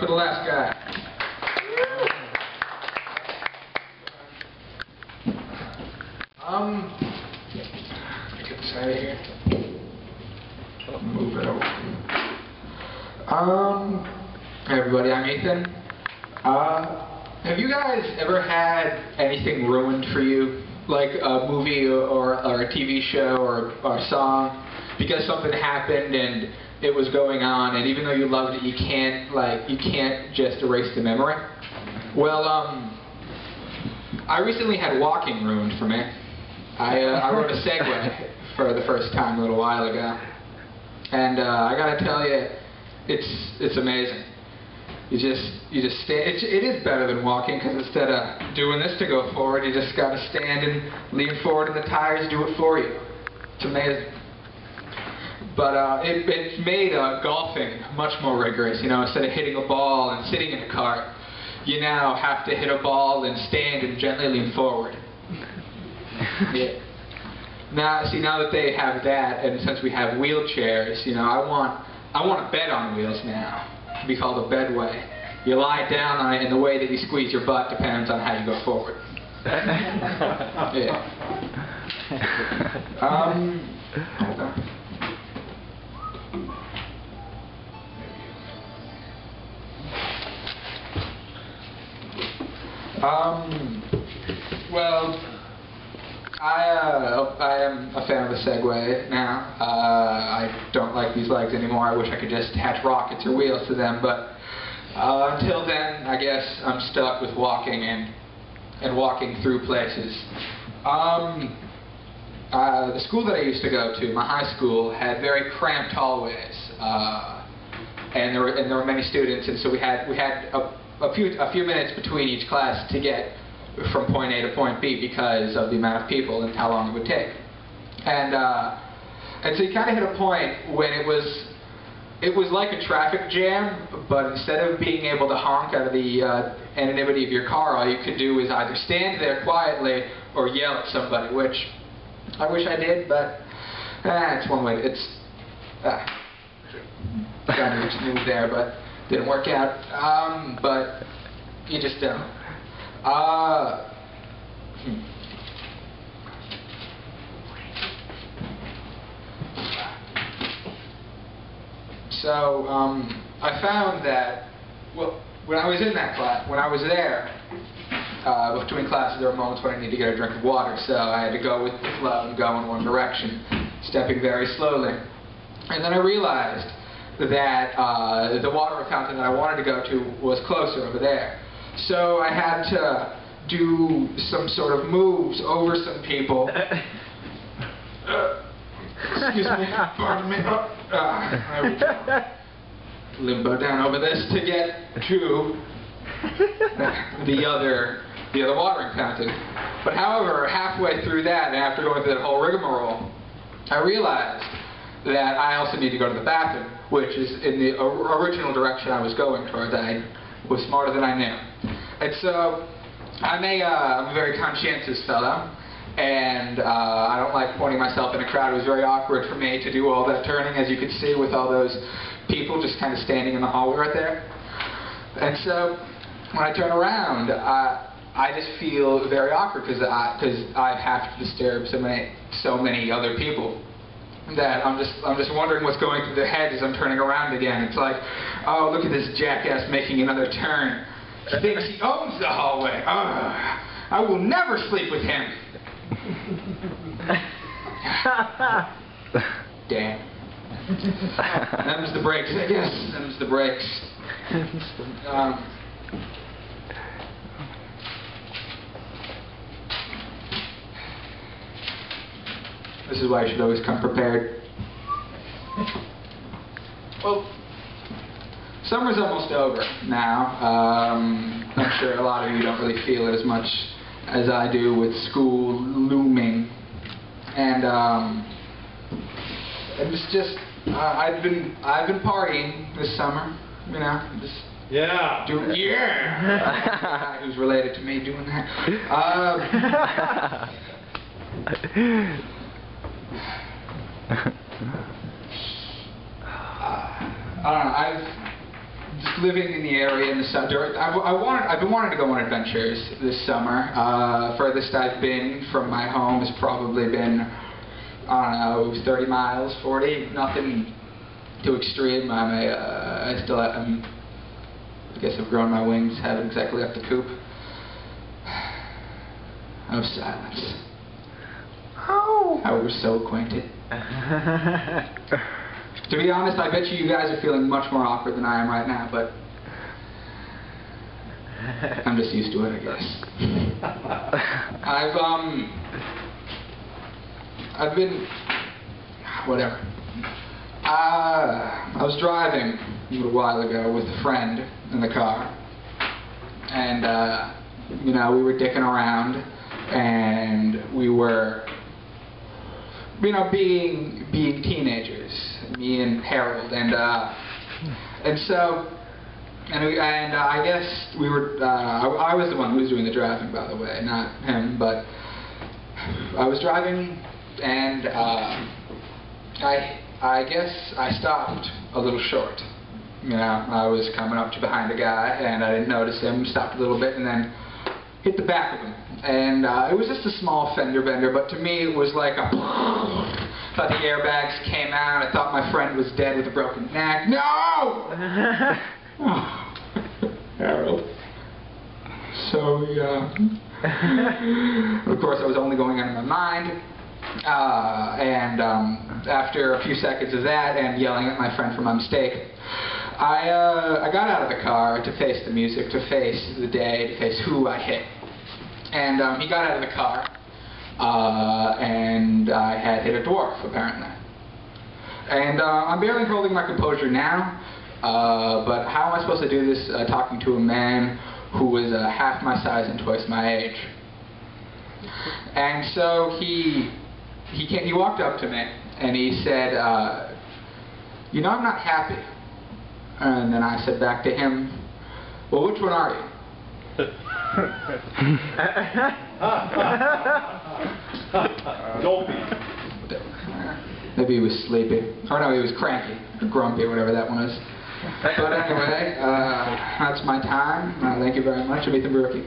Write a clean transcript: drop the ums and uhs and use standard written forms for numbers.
for the last guy. Get this out of here. Move it over. Hey everybody, I'm Ethan. Have you guys ever had anything ruined for you? Like a movie or a TV show or a song? Because something happened and it was going on, and even though you loved it, you can't just erase the memory? Well, I recently had walking ruined for me. I rode a Segway for the first time a little while ago, and I gotta tell you, it's amazing. You just stand. It is better than walking, because instead of doing this to go forward, you just gotta stand and lean forward, and the tires do it for you. It's amazing. But it made golfing much more rigorous. You know, instead of hitting a ball and sitting in a cart, you now have to hit a ball and stand and gently lean forward. Yeah. Now that they have that, and since we have wheelchairs, you know, I want a bed on wheels now, to be called a Bedway. You lie down on it, and the way that you squeeze your butt depends on how you go forward. Yeah. Hold on. Well, I am a fan of the Segway now. I don't like these legs anymore. I wish I could just attach rockets or wheels to them, but until then, I guess I'm stuck with walking and walking through places. The school that I used to go to, my high school, had very cramped hallways, and there were many students, and so we had a few minutes between each class to get from point A to point B because of the amount of people and how long it would take. And so you kind of hit a point when it was like a traffic jam, but instead of being able to honk out of the anonymity of your car, all you could do is either stand there quietly or yell at somebody, which I wish I did, but it's one way. Trying to just move there, but didn't work out. But you just don't. So I found that, well, when I was in that class, when I was there, between classes there were moments when I needed to get a drink of water, so I had to go with the flow and go in one direction, stepping very slowly. And then I realized that the water fountain that I wanted to go to was closer over there. So I had to do some sort of moves over some people. Excuse me, pardon me. Limbo down over this to get to the other watering fountain. But however, halfway through that, and after going through that whole rigmarole, I realized that I also need to go to the bathroom, which is in the original direction I was going towards. I was smarter than I knew. And so I'm a very conscientious fellow, and I don't like pointing myself in a crowd. It was very awkward for me to do all that turning, as you could see, with all those people just kind of standing in the hallway right there. And so when I turn around, I just feel very awkward because I have to disturb so many other people that I'm just wondering what's going through their heads as I'm turning around again. It's like, oh, look at this jackass making another turn. He thinks he owns the hallway. I will never sleep with him. Damn. Them's the breaks, I guess. Them's the breaks. This is why you should always come prepared. Well, summer's almost over now. I'm sure a lot of you don't really feel it as much as I do with school looming. And it's just I've been partying this summer, you know, just who's related to me doing that. I don't know, just living in the area in the summer. I've been wanting to go on adventures this summer. Furthest I've been from my home has probably been, I don't know, 30 miles, 40. Nothing too extreme. I guess I've grown my wings, haven't exactly left the coop. Oh, silence. Oh. How we're so acquainted. To be honest, I bet you guys are feeling much more awkward than I am right now, but I'm just used to it, I guess. I've been, whatever. I was driving a little while ago with a friend in the car, and you know, we were dicking around, and we were, you know, being teenagers, me and Harold, and I guess we were. I was the one who was doing the driving, by the way, not him. But I was driving, and I guess I stopped a little short. You know, I was coming up to behind a guy, and I didn't notice him. Stopped a little bit, and then hit the back of him. And it was just a small fender bender, but to me it was like a. Thought the airbags came out. I thought my friend was dead with a broken neck. No! Oh, Harold. So young. Of course, I was only going on in my mind. After a few seconds of that and yelling at my friend for my mistake, I got out of the car to face the music, to face the day, to face who I hit. And he got out of the car, and I had hit a dwarf, apparently. And I'm barely holding my composure now, but how am I supposed to do this talking to a man who was half my size and twice my age? And so he walked up to me, and he said, you know, I'm not happy. And then I said back to him, well, which one are you? Don't be. Maybe he was sleepy. Or no, he was cranky, or grumpy, or whatever that one is. But anyway, that's my time. Thank you very much. I'm Borucki.